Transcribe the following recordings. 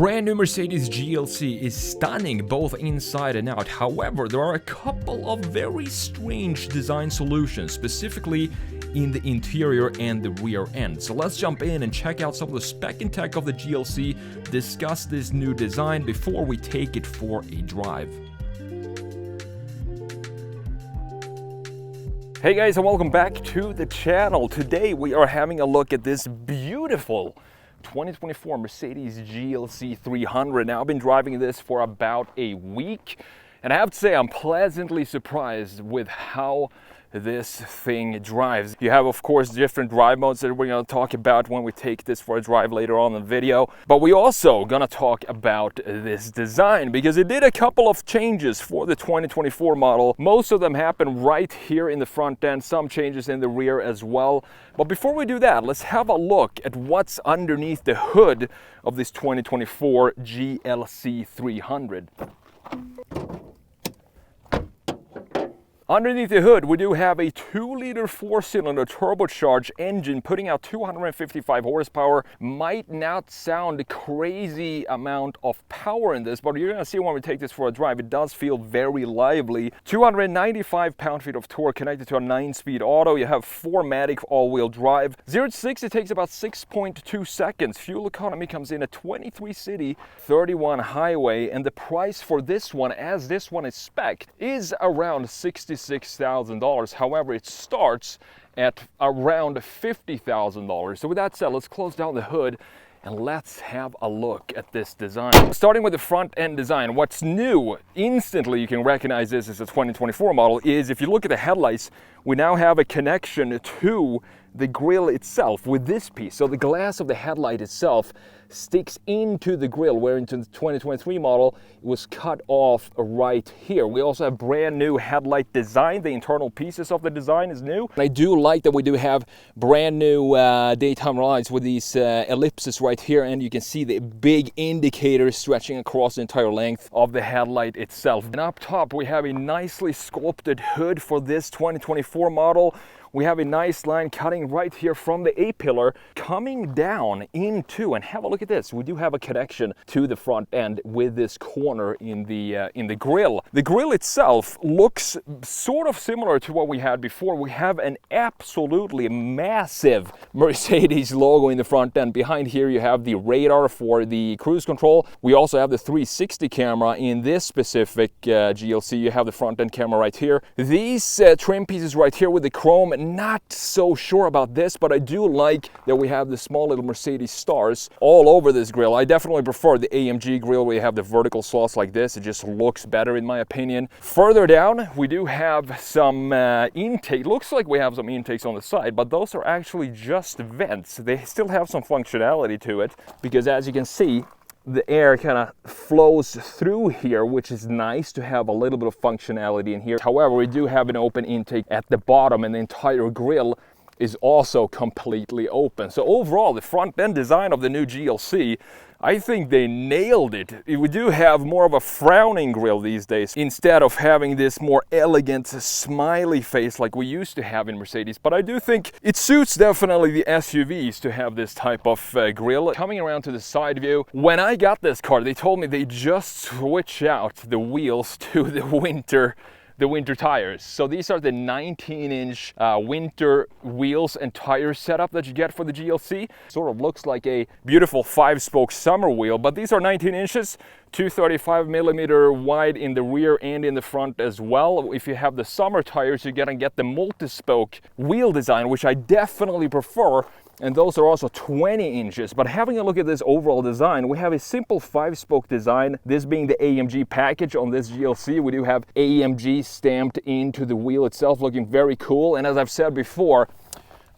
brand new Mercedes GLC is stunning both inside and out. However, there are a couple of very strange design solutions, specifically in the interior and the rear end. So let's jump in and check out some of the spec and tech of the GLC, discuss this new design before we take it for a drive. Hey guys, and welcome back to the channel. Today we are having a look at this beautiful 2024 Mercedes GLC 300. Now, I've been driving this for about a week, and I have to say I'm pleasantly surprised with how this thing drives. You have, of course, different drive modes that we're going to talk about when we take this for a drive later on in the video. But we also going to talk about this design because it did a couple of changes for the 2024 model. Most of them happen right here in the front end, some changes in the rear as well. But before we do that, let's have a look at what's underneath the hood of this 2024 GLC 300. Underneath the hood, we do have a 2-liter 4-cylinder turbocharged engine putting out 255 horsepower. Might not sound a crazy amount of power in this, but you're going to see when we take this for a drive, it does feel very lively. 295 pound-feet of torque connected to a 9-speed auto. You have 4-matic all-wheel drive. 0 to 60 takes about 6.2 seconds. Fuel economy comes in at 23 city, 31 highway, and the price for this one, as this one is spec'd, is around $66,000. However, it starts at around $50,000. So with that said, let's close down the hood and let's have a look at this design. Starting with the front end design, what's new, instantly you can recognize this as a 2024 model, is if you look at the headlights, we now have a connection to the grille itself with this piece. So the glass of the headlight itself sticks into the grille, where into the 2023 model it was cut off right here. We also have brand new headlight design. The internal pieces of the design is new. And I do like that we do have brand new daytime lights with these ellipses right here, and you can see the big indicators stretching across the entire length of the headlight itself. And up top we have a nicely sculpted hood for this 2024 model. We have a nice line cutting right here from the A-pillar coming down into, and have a look at this, we do have a connection to the front end with this corner in the grille. The grille itself looks sort of similar to what we had before. We have an absolutely massive Mercedes logo in the front end. Behind here you have the radar for the cruise control. We also have the 360 camera in this specific GLC. You have the front end camera right here. These trim pieces right here with the chrome, not so sure about this, but I do like that we have the small little Mercedes stars all over this grille. I definitely prefer the AMG grille where you have the vertical slots like this. It just looks better in my opinion. Further down, we do have some intake. Looks like we have some intakes on the side, but those are actually just vents. They still have some functionality to it because, as you can see, the air kind of flows through here, which is nice to have a little bit of functionality in here. However, we do have an open intake at the bottom, and the entire grille is also completely open. So overall, the front end design of the new GLC, I think they nailed it. We do have more of a frowning grille these days instead of having this more elegant smiley face like we used to have in Mercedes. But I do think it suits definitely the SUVs to have this type of grille. Coming around to the side view, when I got this car, they told me they just switched out the wheels to the winter tires. So these are the 19-inch winter wheels and tire setup that you get for the GLC. Sort of looks like a beautiful 5-spoke summer wheel, but these are 19 inches, 235 millimeter wide in the rear and in the front as well. If you have the summer tires, you're gonna get the multi-spoke wheel design, which I definitely prefer. And those are also 20 inches. But having a look at this overall design, we have a simple 5-spoke design. This being the AMG package on this GLC. We do have AMG stamped into the wheel itself, looking very cool. And as I've said before,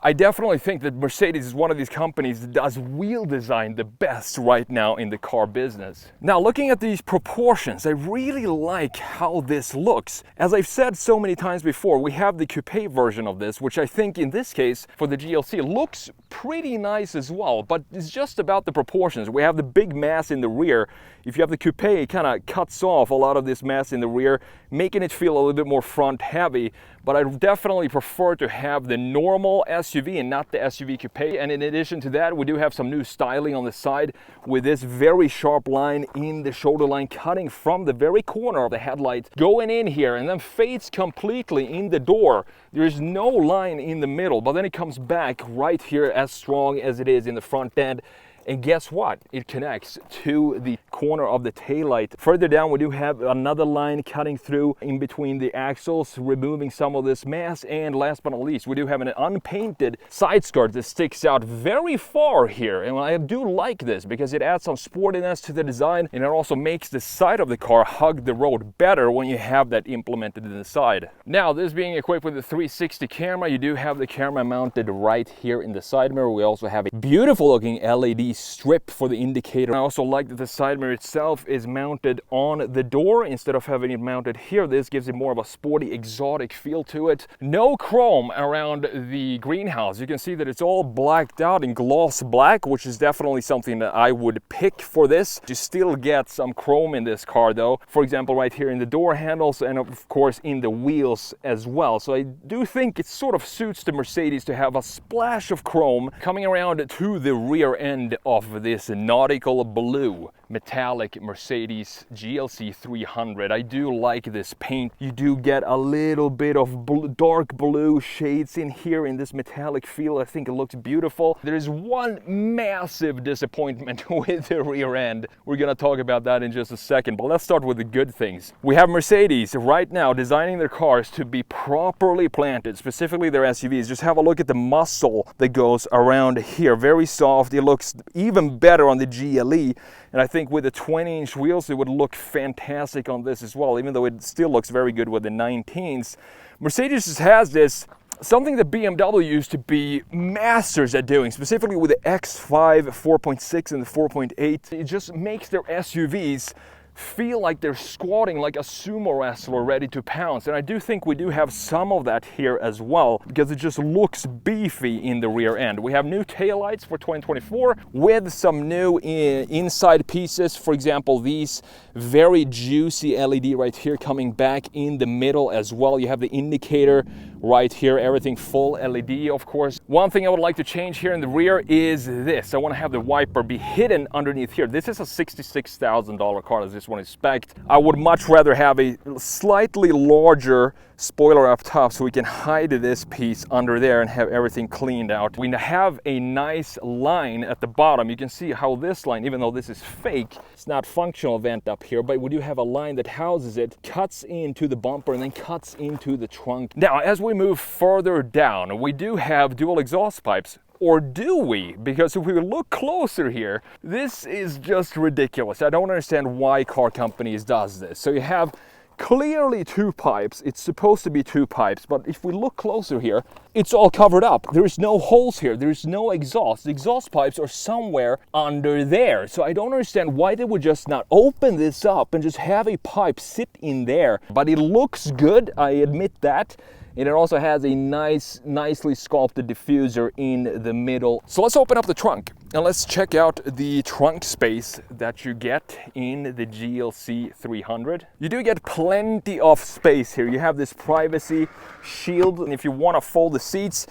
I definitely think that Mercedes is one of these companies that does wheel design the best right now in the car business. Now, looking at these proportions, I really like how this looks. As I've said so many times before, we have the coupe version of this, which I think in this case for the GLC looks pretty nice as well, but it's just about the proportions. We have the big mass in the rear. If you have the coupe, it kind of cuts off a lot of this mass in the rear, making it feel a little bit more front heavy. But I definitely prefer to have the normal SUV SUV and not the SUV coupe. And in addition to that, we do have some new styling on the side with this very sharp line in the shoulder line, cutting from the very corner of the headlight, going in here and then fades completely in the door. There is no line in the middle, but then it comes back right here as strong as it is in the front end. And guess what? It connects to the corner of the taillight. Further down, we do have another line cutting through in between the axles, removing some of this mass. And last but not least, we do have an unpainted side skirt that sticks out very far here. And I do like this because it adds some sportiness to the design, and it also makes the side of the car hug the road better when you have that implemented in the side. Now, this being equipped with a 360 camera, you do have the camera mounted right here in the side mirror. We also have a beautiful looking LED strip for the indicator. I also like that the side mirror itself is mounted on the door instead of having it mounted here. This gives it more of a sporty, exotic feel to it. No chrome around the greenhouse. You can see that it's all blacked out in gloss black, which is definitely something that I would pick for this. You still get some chrome in this car though. For example, right here in the door handles and of course in the wheels as well. So I do think it sort of suits the Mercedes to have a splash of chrome coming around to the rear end of this nautical blue metallic Mercedes GLC 300. I do like this paint. You do get a little bit of dark blue shades in here in this metallic feel. I think it looks beautiful. There is one massive disappointment with the rear end. We're gonna talk about that in just a second, but let's start with the good things. We have Mercedes right now designing their cars to be properly planted, specifically their SUVs. Just have a look at the muscle that goes around here. Very soft. It looks even better on the GLE. And I think with the 20-inch wheels, it would look fantastic on this as well, even though it still looks very good with the 19s. Mercedes has this, something that BMW used to be masters at doing, specifically with the X5 4.6 and the 4.8. It just makes their SUVs feel like they're squatting like a sumo wrestler ready to pounce. And I do think we do have some of that here as well, because it just looks beefy in the rear end. We have new taillights for 2024 with some new inside pieces. For example, these very juicy LED right here coming back in the middle as well. You have the indicator right here, everything full LED, of course. One thing I would like to change here in the rear is this. I want to have the wiper be hidden underneath here. This is a $66,000 car as this one is spec'd. I would much rather have a slightly larger spoiler up top so we can hide this piece under there and have everything cleaned out. We have a nice line at the bottom. You can see how this line, even though this is fake, it's not functional vent up here, but we do have a line that houses it, cuts into the bumper and then cuts into the trunk. Now, as we move further down, we do have dual exhaust pipes. Or do we? Because if we look closer here, this is just ridiculous. I don't understand why car companies does this. So you have clearly two pipes. It's supposed to be two pipes, but if we look closer here, it's all covered up. There is no holes here. There is no exhaust. The exhaust pipes are somewhere under there. So I don't understand why they would just not open this up and just have a pipe sit in there. But it looks good, I admit that. And it also has a nicely sculpted diffuser in the middle. So let's open up the trunk and let's check out the trunk space that you get in the GLC 300. You do get plenty of space here. You have this privacy shield, and if you want to fold the seats,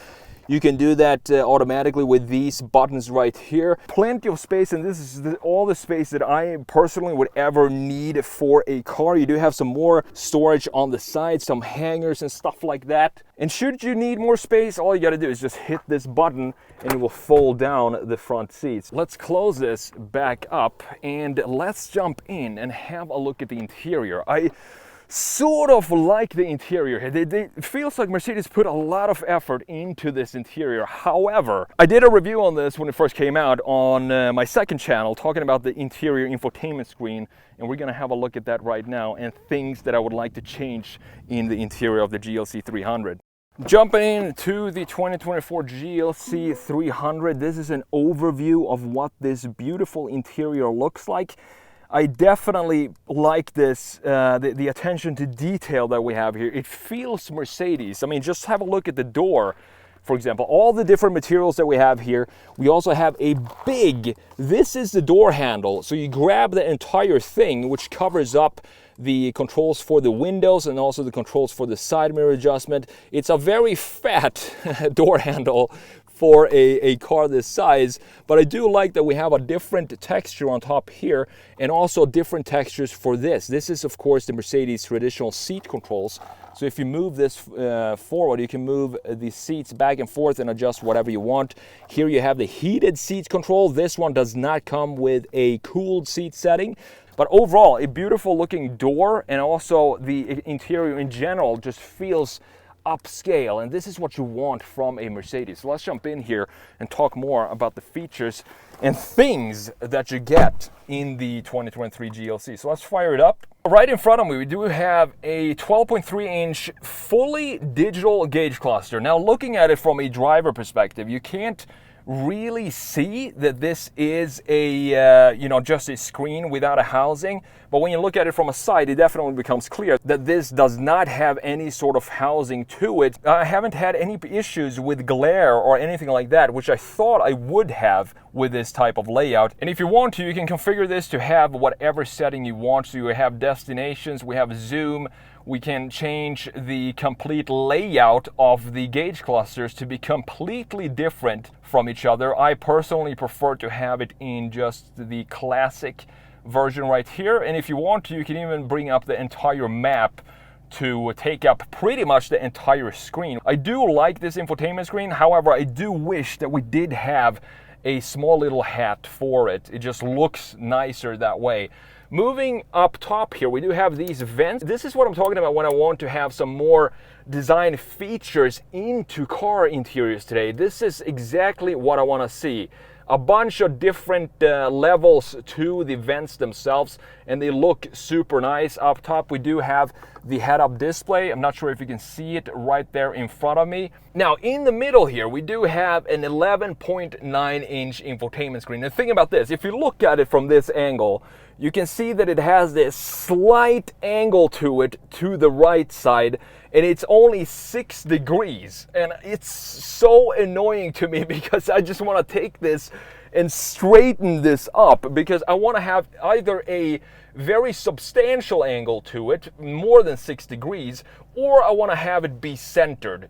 you can do that automatically with these buttons right here. Plenty of space, and this is all the space that I personally would ever need for a car. You do have some more storage on the side, some hangers and stuff like that. And should you need more space, all you gotta do is just hit this button and it will fold down the front seats. Let's close this back up and let's jump in and have a look at the interior. I sort of like the interior here. It feels like Mercedes put a lot of effort into this interior. However, I did a review on this when it first came out on my second channel, talking about the interior infotainment screen, and we're gonna have a look at that right now and things that I would like to change in the interior of the GLC 300. Jumping into the 2024 GLC 300, this is an overview of what this beautiful interior looks like. I definitely like this, the attention to detail that we have here. It feels Mercedes. I mean, just have a look at the door, for example. All the different materials that we have here. We also have a big, this is the door handle. So you grab the entire thing, which covers up the controls for the windows and also the controls for the side mirror adjustment. It's a very fat door handle for a car this size, but I do like that we have a different texture on top here and also different textures for this. This is of course the Mercedes traditional seat controls. So if you move this forward, you can move the seats back and forth and adjust whatever you want. Here you have the heated seat control. This one does not come with a cooled seat setting. But overall, a beautiful looking door, and also the interior in general just feels upscale, and this is what you want from a Mercedes. So let's jump in here and talk more about the features and things that you get in the 2023 GLC. So let's fire it up. Right in front of me, we do have a 12.3-inch fully digital gauge cluster. Now, looking at it from a driver perspective, you can't really see that this is a just a screen without a housing, but when you look at it from a side, it definitely becomes clear that this does not have any sort of housing to it. I haven't had any issues with glare or anything like that, which I thought I would have with this type of layout. And if you want to, you can configure this to have whatever setting you want. So you have destinations, we have zoom, we can change the complete layout of the gauge clusters to be completely different from each other. I personally prefer to have it in just the classic version right here. And if you want to, you can even bring up the entire map to take up pretty much the entire screen. I do like this infotainment screen. However, I do wish that we did have a small little hat for it. It just looks nicer that way. Moving up top here, we do have these vents. This is what I'm talking about when I want to have some more design features into car interiors today. This is exactly what I want to see. A bunch of different levels to the vents themselves, and they look super nice. Up top, we do have the head-up display. I'm not sure if you can see it right there in front of me. Now, in the middle here, we do have an 11.9-inch infotainment screen. The thing about this, if you look at it from this angle, you can see that it has this slight angle to it to the right side, and it's only 6 degrees. And it's so annoying to me because I just want to take this and straighten this up, because I want to have either a very substantial angle to it, more than 6 degrees, or I want to have it be centered,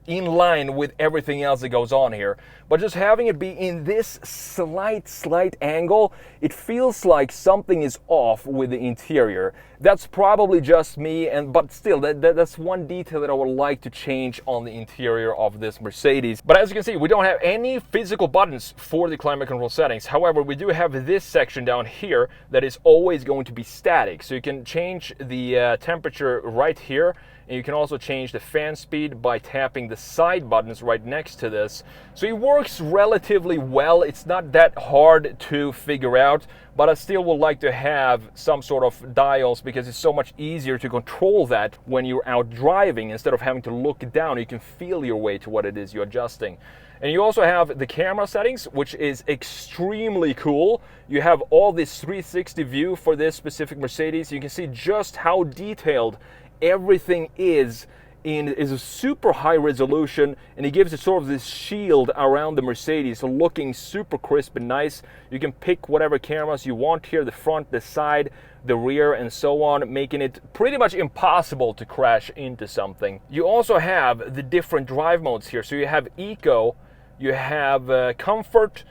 in line with everything else that goes on here. But just having it be in this slight angle, it feels like something is off with the interior. That's probably just me, but still, that's one detail that I would like to change on the interior of this Mercedes. But as you can see, we don't have any physical buttons for the climate control settings. However, we do have this section down here that is always going to be static. So you can change the temperature right here, and you can also change the fan speed by tapping the side buttons right next to this. So it works relatively well. It's not that hard to figure out, but I still would like to have some sort of dials, because it's so much easier to control that when you're out driving. Instead of having to look down, you can feel your way to what it is you're adjusting. And you also have the camera settings, which is extremely cool. You have all this 360 view for this specific Mercedes. You can see just how detailed everything is a super high resolution, and it gives it sort of this shield around the Mercedes, so looking super crisp and nice. You can pick whatever cameras you want here, the front, the side, the rear, and so on, making it pretty much impossible to crash into something. You also have the different drive modes here. So you have Eco, you have Comfort,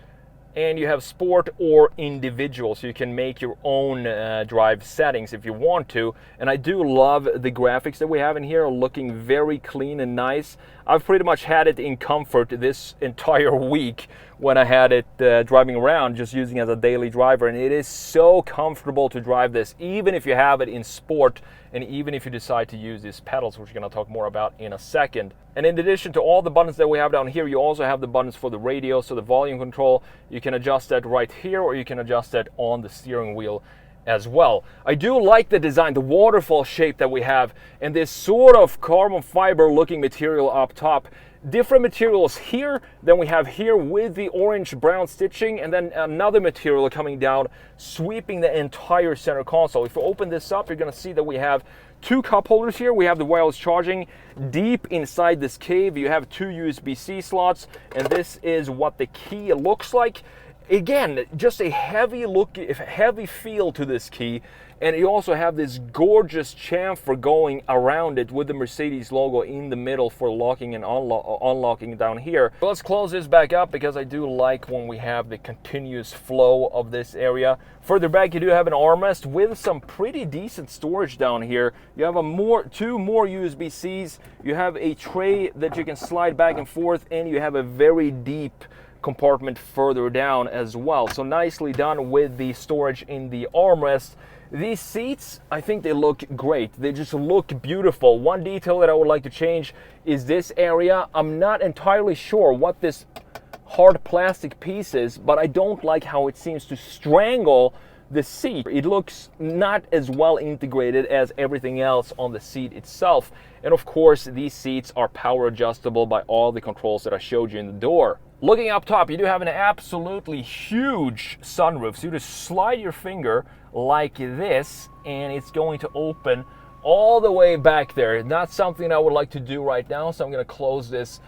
and you have Sport or Individual, so you can make your own drive settings if you want to. And I do love the graphics that we have in here, looking very clean and nice. I've pretty much had it in Comfort this entire week when I had it driving around, just using it as a daily driver, and it is so comfortable to drive this, even if you have it in Sport, and even if you decide to use these pedals, which we're going to talk more about in a second. And in addition to all the buttons that we have down here, you also have the buttons for the radio, so the volume control. You can adjust that right here, or you can adjust that on the steering wheel as well. I do like the design, the waterfall shape that we have, and this sort of carbon fiber looking material up top. Different materials here than we have here with the orange brown stitching, and then another material coming down, sweeping the entire center console. If we open this up, you're going to see that we have 2 cup holders here. We have the wireless charging. Deep inside this cave, you have 2 USB-C slots, and this is what the key looks like. Again, just a heavy feel to this key, And you also have this gorgeous chamfer going around it with the Mercedes logo in the middle for locking and unlocking down here. But let's close this back up because I do like when we have the continuous flow of this area. Further back, you do have an armrest with some pretty decent storage down here. You have two more USB-Cs. You have a tray that you can slide back and forth, and you have a very deep compartment further down as well. So nicely done with the storage in the armrest. These seats, I think they look great. They just look beautiful. One detail that I would like to change is this area. I'm not entirely sure what this hard plastic piece is, but I don't like how it seems to strangle the seat. It looks not as well integrated as everything else on the seat itself. And of course, these seats are power adjustable by all the controls that I showed you in the door. Looking up top, you do have an absolutely huge sunroof. So you just slide your finger like this, and it's going to open all the way back there. Not something I would like to do right now, so I'm going to close this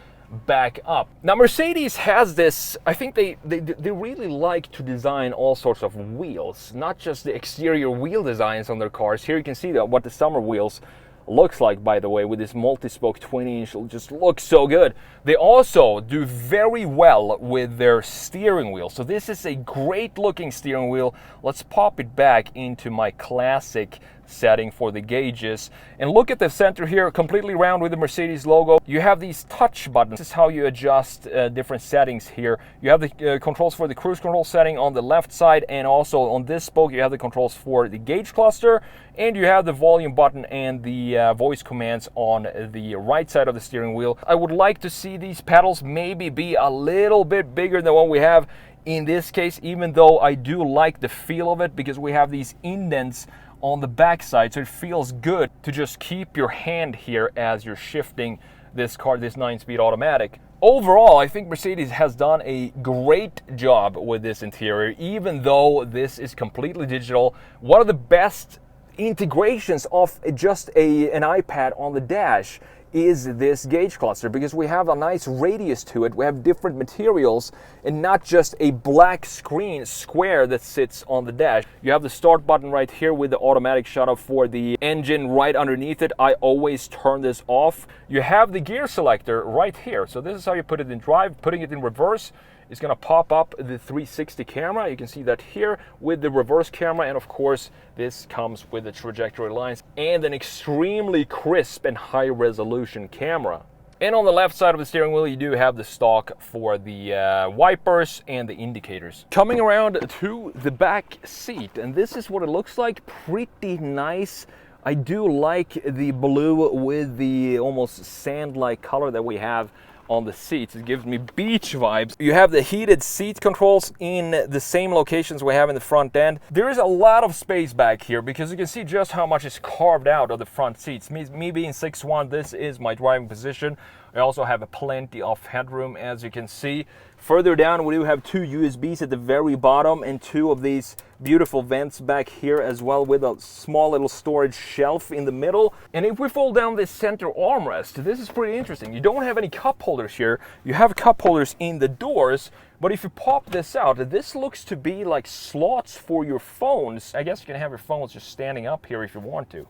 back up. Now Mercedes has this, I think they really like to design all sorts of wheels, not just the exterior wheel designs on their cars. Here you can see what the summer wheels looks like, by the way, with this multi-spoke 20-inch. Just looks so good. They also do very well with their steering wheel. So this is a great looking steering wheel. Let's pop it back into my classic setting for the gauges, and look at the center here, completely round with the Mercedes logo. You have these touch buttons. This is how you adjust different settings here. You have the controls for the cruise control setting on the left side, and also on this spoke you have the controls for the gauge cluster, and you have the volume button and the voice commands on the right side of the steering wheel. I would like to see these pedals maybe be a little bit bigger than what we have in this case, even though I do like the feel of it because we have these indents on the back side, so it feels good to just keep your hand here as you're shifting this car, this 9-speed automatic. Overall, I think Mercedes has done a great job with this interior, even though this is completely digital. One of the best integrations of just an iPad on the dash is this gauge cluster, because we have a nice radius to it. We have different materials and not just a black screen square that sits on the dash. You have the start button right here with the automatic shut-off for the engine right underneath it. I always turn this off. You have the gear selector right here. So this is how you put it in drive. Putting it in reverse is going to pop up the 360 camera. You can see that here with the reverse camera, and of course this comes with the trajectory lines and an extremely crisp and high resolution camera. And on the left side of the steering wheel you do have the stock for the wipers and the indicators. Coming around to the back seat, and this is what it looks like. Pretty nice. I do like the blue with the almost sand-like color that we have on the seats. It gives me beach vibes. You have the heated seat controls in the same locations we have in the front end. There is a lot of space back here because you can see just how much is carved out of the front seats. Me being 6'1", this is my driving position. I also have plenty of headroom, as you can see. Further down, we do have two USBs at the very bottom and two of these beautiful vents back here as well, with a small little storage shelf in the middle. And if we fold down this center armrest, this is pretty interesting. You don't have any cup holders here. You have cup holders in the doors, but if you pop this out, this looks to be like slots for your phones. I guess you can have your phones just standing up here if you want to.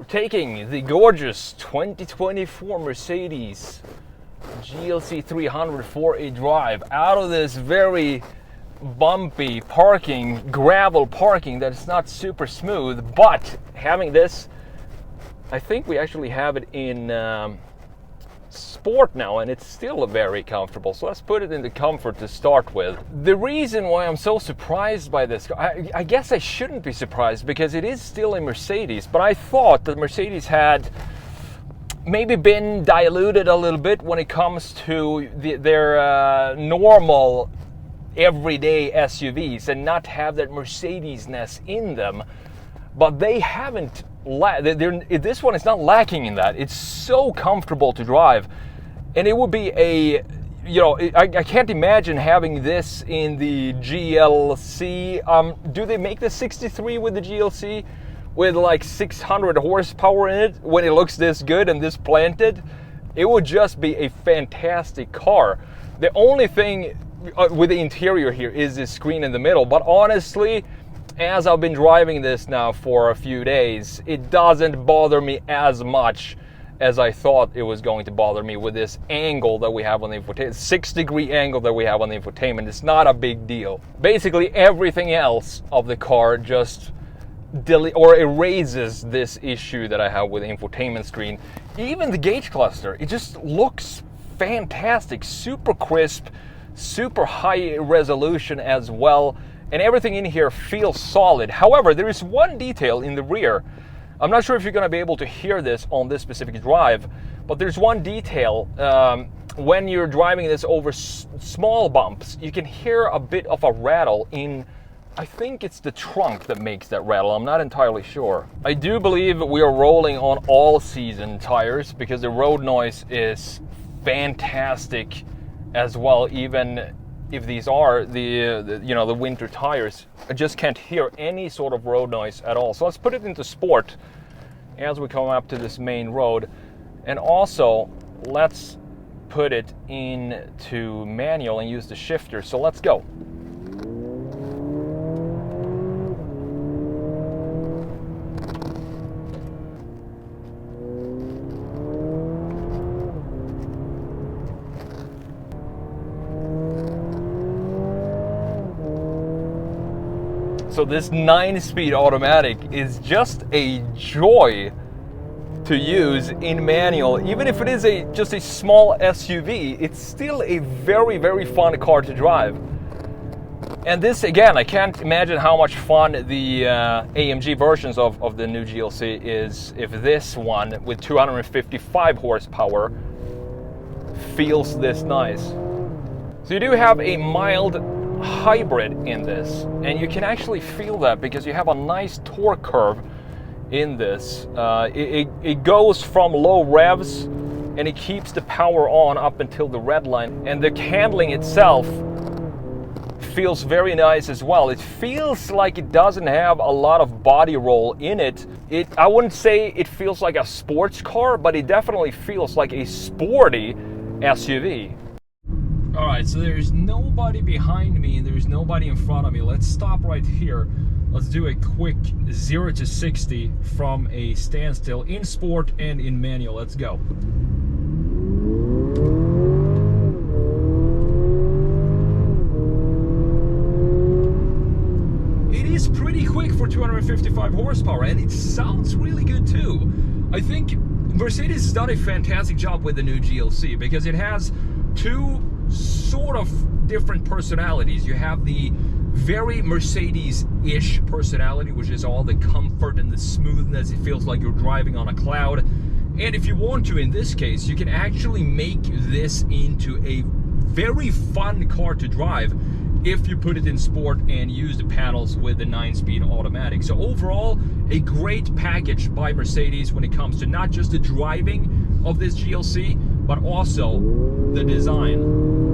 Taking the gorgeous 2024 Mercedes GLC 300 for a drive out of this very bumpy parking, gravel parking that is not super smooth, but having this, I think we actually have it in sport now, and it's still very comfortable. So let's put it in the comfort to start with. The reason why I'm so surprised by this, I guess I shouldn't be surprised because it is still a Mercedes, but I thought that Mercedes had maybe been diluted a little bit when it comes to their normal everyday SUVs and not have that Mercedes-ness in them. But they haven't. This one is not lacking in that. It's so comfortable to drive, and it would be a you know, I can't imagine having this in the GLC. Do they make the 63 with the GLC with like 600 horsepower in it when it looks this good and this planted? It would just be a fantastic car. The only thing with the interior here is this screen in the middle, but honestly, as I've been driving this now for a few days, it doesn't bother me as much as I thought it was going to bother me with this angle that we have on the infotainment, 6-degree angle that we have on the infotainment. It's not a big deal. Basically, everything else of the car just erases this issue that I have with the infotainment screen. Even the gauge cluster, it just looks fantastic, super crisp, super high resolution as well, and everything in here feels solid. However, there is one detail in the rear. I'm not sure if you're going to be able to hear this on this specific drive, but there's one detail. When you're driving this over small bumps, you can hear a bit of a rattle in, I think it's the trunk that makes that rattle. I'm not entirely sure. I do believe we are rolling on all-season tires because the road noise is fantastic as well, even if these are the winter tires. I just can't hear any sort of road noise at all. So let's put it into sport as we come up to this main road, and also let's put it into manual and use the shifter. So let's go. So this 9-speed automatic is just a joy to use in manual. Even if it is just a small SUV, it's still a very, very fun car to drive. And this, again, I can't imagine how much fun the AMG versions of the new GLC is if this one with 255 horsepower feels this nice. So you do have a mild hybrid in this, and you can actually feel that because you have a nice torque curve in this. It goes from low revs and it keeps the power on up until the red line, and the handling itself feels very nice as well. It feels like it doesn't have a lot of body roll in it. I wouldn't say it feels like a sports car, but it definitely feels like a sporty SUV. Alright, so there's nobody behind me and there's nobody in front of me. Let's stop right here. Let's do a quick 0 to 60 from a standstill in sport and in manual. Let's go. It is pretty quick for 255 horsepower, and it sounds really good too. I think Mercedes has done a fantastic job with the new GLC because it has two sort of different personalities. You have the very Mercedes-ish personality, which is all the comfort and the smoothness. It feels like you're driving on a cloud. And if you want to, in this case, you can actually make this into a very fun car to drive if you put it in sport and use the panels with the 9-speed automatic. So overall, a great package by Mercedes when it comes to not just the driving of this GLC, but also the design.